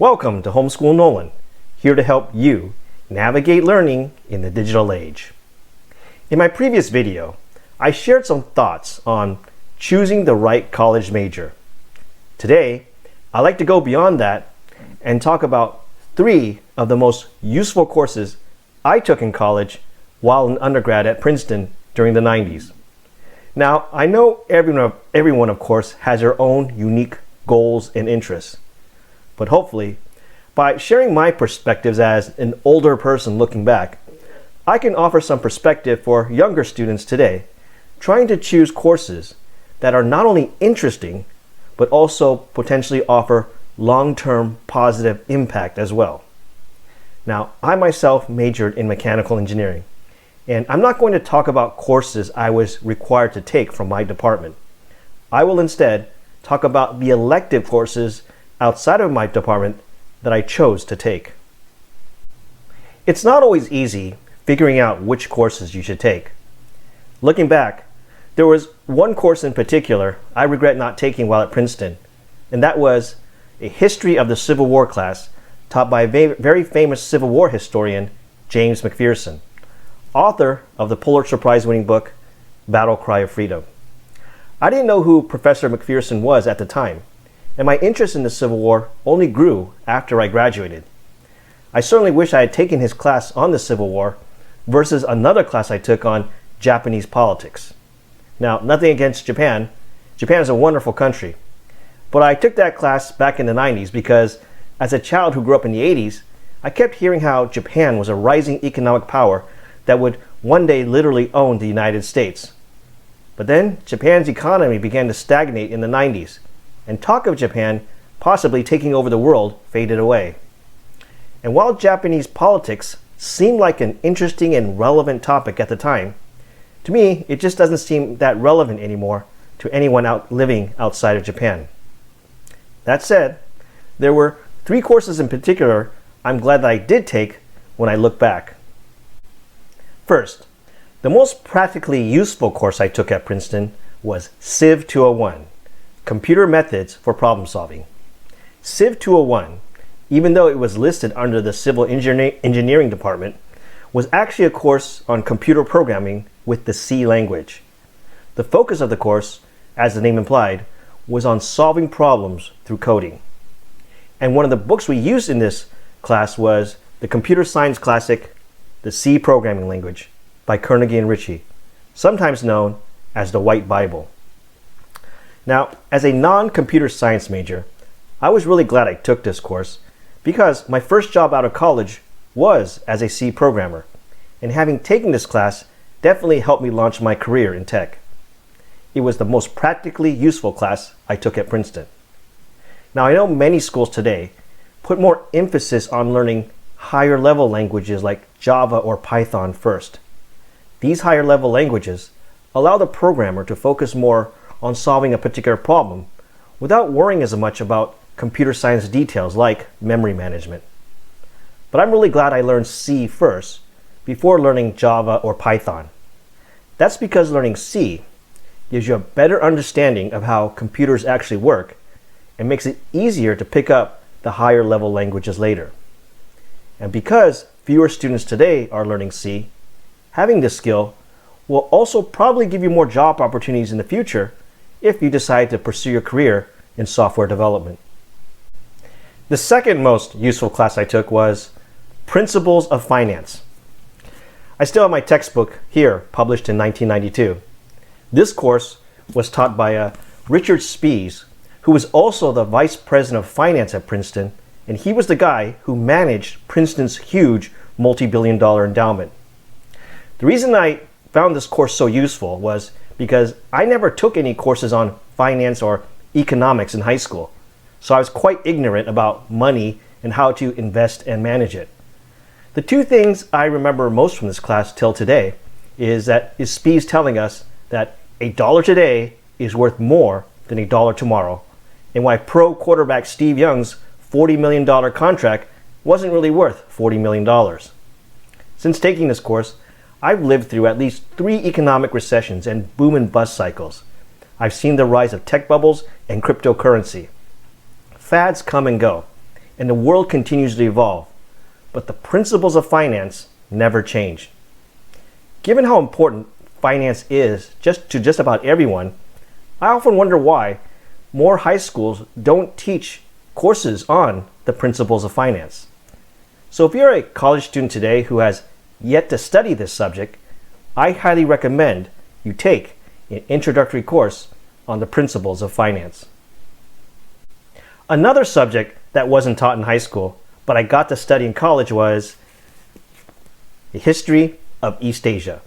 Welcome to Homeschool Nolan, here to help you navigate learning in the digital age. In my previous video, I shared some thoughts on choosing the right college major. Today, I'd like to go beyond that and talk about 3 of the most useful courses I took in college while an undergrad at Princeton during the 90s. Now, I know everyone of course has their own unique goals and interests. But hopefully, by sharing my perspectives as an older person looking back, I can offer some perspective for younger students today, trying to choose courses that are not only interesting, but also potentially offer long-term positive impact as well. Now, I myself majored in mechanical engineering, and I'm not going to talk about courses I was required to take from my department. I will instead talk about the elective courses outside of my department that I chose to take. It's not always easy figuring out which courses you should take. Looking back, there was one course in particular I regret not taking while at Princeton, and that was a history of the Civil War class taught by a very famous Civil War historian, James McPherson, author of the Pulitzer Prize-winning book, Battle Cry of Freedom. I didn't know who Professor McPherson was at the time, and my interest in the Civil War only grew after I graduated. I certainly wish I had taken his class on the Civil War versus another class I took on Japanese politics. Now, nothing against Japan. Japan is a wonderful country. But I took that class back in the 90s because as a child who grew up in the 80s, I kept hearing how Japan was a rising economic power that would one day literally own the United States. But then Japan's economy began to stagnate in the 90s, and talk of Japan possibly taking over the world faded away. And while Japanese politics seemed like an interesting and relevant topic at the time, to me, it just doesn't seem that relevant anymore to anyone living outside of Japan. That said, there were 3 courses in particular I'm glad that I did take when I look back. First, the most practically useful course I took at Princeton was Civ 201, Computer Methods for Problem Solving. Civ 201, even though it was listed under the Civil Engineering Department, was actually a course on computer programming with the C language. The focus of the course, as the name implied, was on solving problems through coding. And one of the books we used in this class was the computer science classic, The C Programming Language, by Carnegie and Ritchie, sometimes known as the White Bible. Now, as a non-computer science major, I was really glad I took this course because my first job out of college was as a C programmer, and having taken this class definitely helped me launch my career in tech. It was the most practically useful class I took at Princeton. Now, I know many schools today put more emphasis on learning higher level languages like Java or Python first. These higher level languages allow the programmer to focus more on solving a particular problem without worrying as much about computer science details like memory management. But I'm really glad I learned C first before learning Java or Python. That's because learning C gives you a better understanding of how computers actually work and makes it easier to pick up the higher level languages later. And because fewer students today are learning C, having this skill will also probably give you more job opportunities in the future if you decide to pursue your career in software development. The second most useful class I took was Principles of Finance. I still have my textbook here, published in 1992. This course was taught by Richard Spies, who was also the vice president of finance at Princeton, and he was the guy who managed Princeton's huge multi-billion-dollar endowment. The reason I found this course so useful was because I never took any courses on finance or economics in high school, so I was quite ignorant about money and how to invest and manage it. The 2 things I remember most from this class till today is Spies telling us that $1 today is worth more than $1 tomorrow, and why pro quarterback Steve Young's $40 million contract wasn't really worth $40 million. Since taking this course, I've lived through at least 3 economic recessions and boom and bust cycles. I've seen the rise of tech bubbles and cryptocurrency. Fads come and go, and the world continues to evolve, but the principles of finance never change. Given how important finance is to just about everyone, I often wonder why more high schools don't teach courses on the principles of finance. So if you're a college student today who has yet to study this subject, I highly recommend you take an introductory course on the principles of finance. Another subject that wasn't taught in high school, but I got to study in college was the history of East Asia.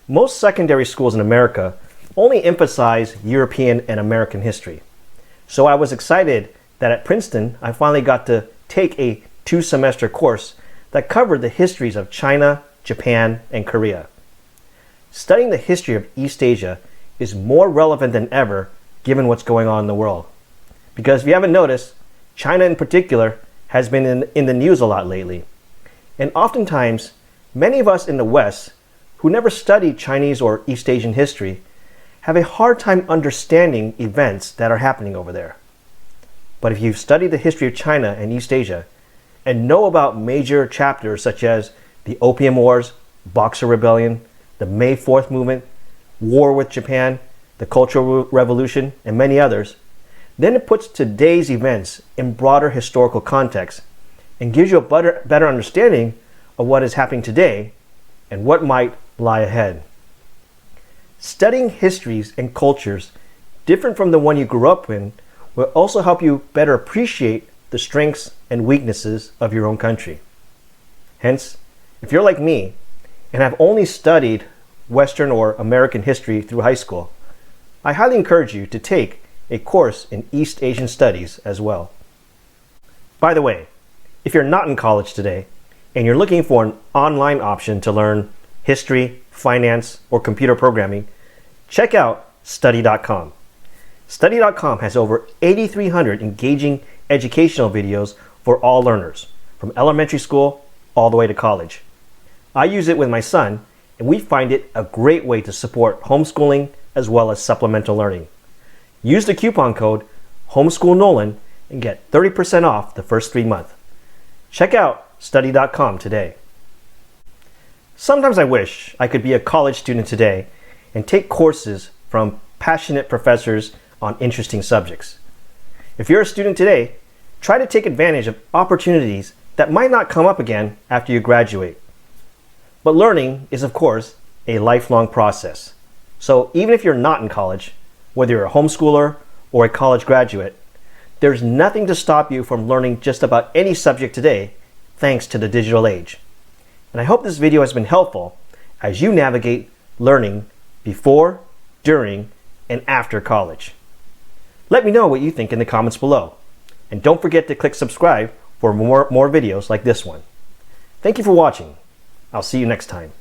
Most secondary schools in America only emphasize European and American history. So I was excited that at Princeton, I finally got to take a 2-semester course that covered the histories of China, Japan, and Korea. Studying the history of East Asia is more relevant than ever given what's going on in the world. Because if you haven't noticed, China in particular has been in the news a lot lately. And oftentimes, many of us in the West who never studied Chinese or East Asian history have a hard time understanding events that are happening over there. But if you've studied the history of China and East Asia and know about major chapters such as the Opium Wars, Boxer Rebellion, the May 4th movement, war with Japan, the Cultural Revolution, and many others, then it puts today's events in broader historical context and gives you a better understanding of what is happening today and what might lie ahead. Studying histories and cultures different from the one you grew up in will also help you better appreciate the strengths and weaknesses of your own country. Hence, if you're like me and have only studied Western or American history through high school, I highly encourage you to take a course in East Asian Studies as well. By the way, if you're not in college today and you're looking for an online option to learn history, finance, or computer programming, check out study.com. Study.com has over 8,300 engaging educational videos for all learners, from elementary school all the way to college. I use it with my son, and we find it a great way to support homeschooling as well as supplemental learning. Use the coupon code HOMESchoolNolan and get 30% off the first 3 months. Check out study.com today. Sometimes I wish I could be a college student today and take courses from passionate professors on interesting subjects. If you're a student today, try to take advantage of opportunities that might not come up again after you graduate. But learning is, of course, a lifelong process. So even if you're not in college, whether you're a homeschooler or a college graduate, there's nothing to stop you from learning just about any subject today, thanks to the digital age. And I hope this video has been helpful as you navigate learning before, during, and after college. Let me know what you think in the comments below. And don't forget to click subscribe for more videos like this one. Thank you for watching. I'll see you next time.